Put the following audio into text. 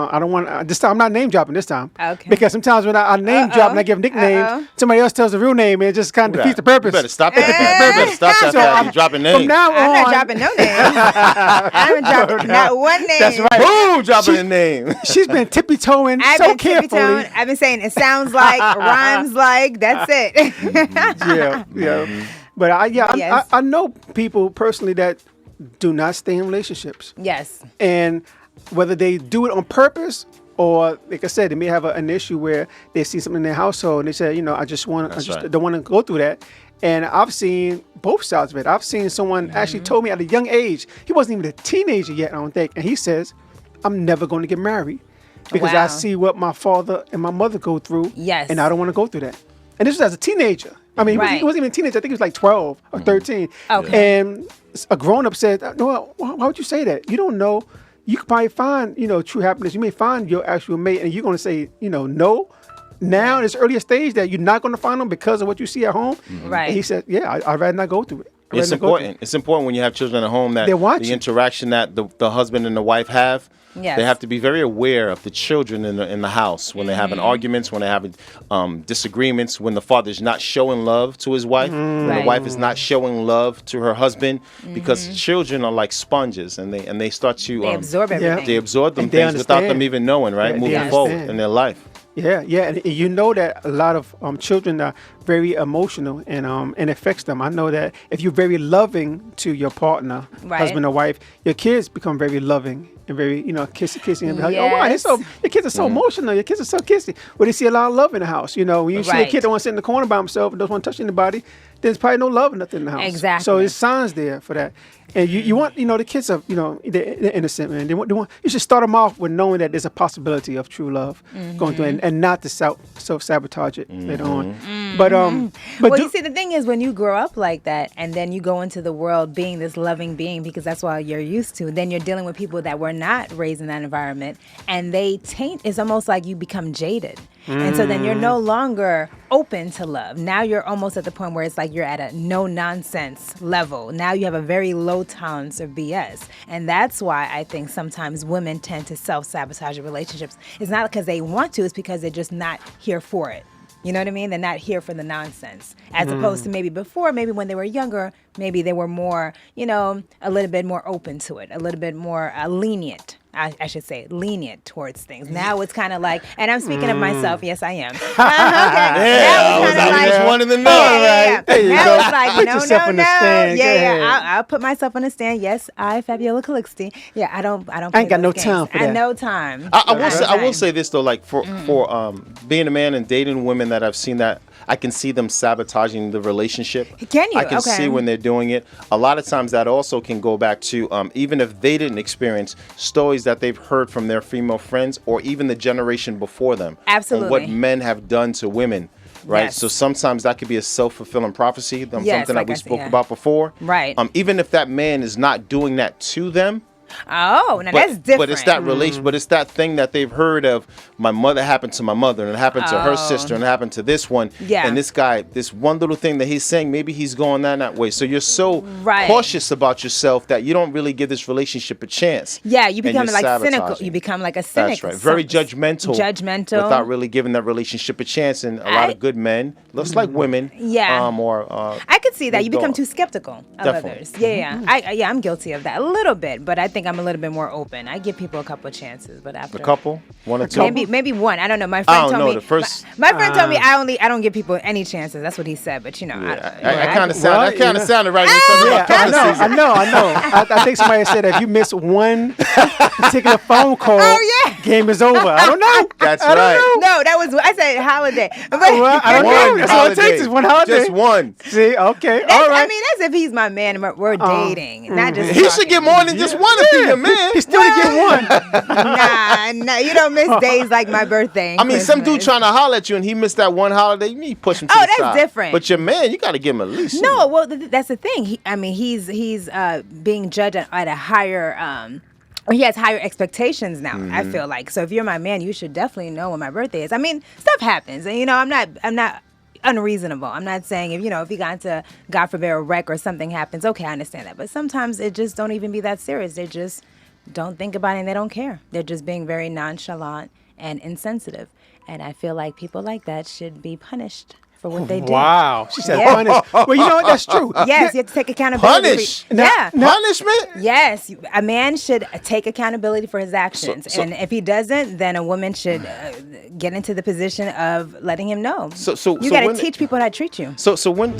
I don't want this time. I'm not name dropping this time. Okay. Because sometimes when I name drop and I give nicknames, somebody else tells the real name, and it just kind of defeats the purpose. You better stop that. You better stop that. So Fast. You're dropping names. From now on, I'm not dropping no names. I haven't dropped not one name. That's right. Boom, dropping a name. She's been tippy-toeing so carefully. I've been saying it sounds like, rhymes like. That's it. Yeah. But I know people personally that do not stay in relationships. Yes. And whether they do it on purpose or, like I said, they may have an issue where they see something in their household and they say, I just don't want to go through that. And I've seen both sides of it. I've seen someone actually told me at a young age, he wasn't even a teenager yet, I don't think. And he says, I'm never going to get married because I see what my father and my mother go through. Yes. And I don't want to go through that. And this was as a teenager. I mean, he wasn't even a teenager. I think he was like 12 or 13. Okay. And a grown-up said, no, why would you say that? You don't know. You could probably find, true happiness. You may find your actual mate, and you're going to say, no. Now, in this earlier stage, that you're not going to find them because of what you see at home. Right. And he said, I'd rather not go through it. It's important. It's important when you have children at home that the interaction that the husband and the wife have. Yes. They have to be very aware of the children in the house when they're having arguments, when they're having disagreements, when the father's not showing love to his wife, when the wife is not showing love to her husband, because children are like sponges and they start to they absorb everything. They absorb them things without them even knowing, right? Moving forward in their life. Yeah, and you know that a lot of children are very emotional and it affects them. I know that if you're very loving to your partner, husband or wife, your kids become very loving and very, kissy and like, oh wow, your kids are so emotional, your kids are so kissy. Well, they see a lot of love in the house. When you see a kid that wants to sit in the corner by himself and doesn't want to touch anybody, there's probably no love or nothing in the house. Exactly. So there's signs there for that. And you want, the kids are, they're innocent, man. They want, you should start them off with knowing that there's a possibility of true love going through and not to self-sabotage it later on. But you see, the thing is, when you grow up like that and then you go into the world being this loving being, because that's what you're used to, then you're dealing with people that were not raised in that environment, and they taint. It's almost like you become jaded. And so then you're no longer open to love. Now you're almost at the point where it's like you're at a no-nonsense level. Now you have a very low tolerance of BS. And that's why I think sometimes women tend to self-sabotage relationships. It's not because they want to, it's because they're just not here for it. You know what I mean? They're not here for the nonsense. As opposed to maybe before, maybe when they were younger, maybe they were more, a little bit more open to it, a little bit more lenient. I should say lenient towards things. Now it's kind of like, and I'm speaking of myself. Yes, I am. Okay. I just wanted to know. Yeah. Now it's like, put yourself on the stand. I'll put myself on the stand. Yes, I, Fabiola Calixte. Yeah, I don't. I ain't got no time for that. No time. I will say this though, like for being a man and dating women that I've seen that. I can see them sabotaging the relationship. Can you? I can see when they're doing it. A lot of times that also can go back to even if they didn't experience stories that they've heard from their female friends or even the generation before them. Absolutely. On what men have done to women. Right. Yes. So sometimes that could be a self-fulfilling prophecy. Something that we spoke about before. Right. Even if that man is not doing that to them. Oh, now that's different. But it's that relation. But it's that thing that they've heard of. My mother happened to my mother, and it happened to her sister, and it happened to this one. Yeah. And this guy, this one little thing that he's saying, maybe he's going that way. So you're so cautious about yourself that you don't really give this relationship a chance. Yeah, you become like cynical. You become like a cynic. That's right. Very judgmental. Without really giving that relationship a chance. And a lot of good men, just like women. Yeah. I could see that. You become too skeptical of others. Yeah. I'm guilty of that a little bit, but I think I'm a little bit more open. I give people a couple of chances, but after a couple, one or two, maybe one. I don't know. My friend told me. My friend told me I don't give people any chances. That's what he said. But I kind of sounded right. I know. I think somebody said if you miss one particular phone call, game is over. I don't know. That's right. No, that was I said holiday. But I don't know. That's all it takes is one holiday. Just one. See, okay, all right. I mean, that's if he's my man and we're dating, not just. He should get more than just one if he's a man. He still to get one. Nah, you don't miss days like my birthday. I mean, some dude trying to holler at you and he missed that one holiday. You need to push him to the side. That's different. But your man, you got to give him at least. No, well, that's the thing. He's being judged at a higher or he has higher expectations now. I feel like, so if you're my man, you should definitely know when my birthday is. I mean, stuff happens, and I'm not unreasonable. I'm not saying if he got into, God forbid, a wreck or something happens. Okay, I understand that, but sometimes it just don't even be that serious. They just don't think about it and they don't care. They're just being very nonchalant and insensitive, and I feel like people like that should be punished for what they do. Wow. She said punish. Well, you know what? That's true. Yes, you have to take accountability. Punish? Punishment? Yes, a man should take accountability for his actions. And if he doesn't, then a woman should get into the position of letting him know. You got to teach people how to treat you. So when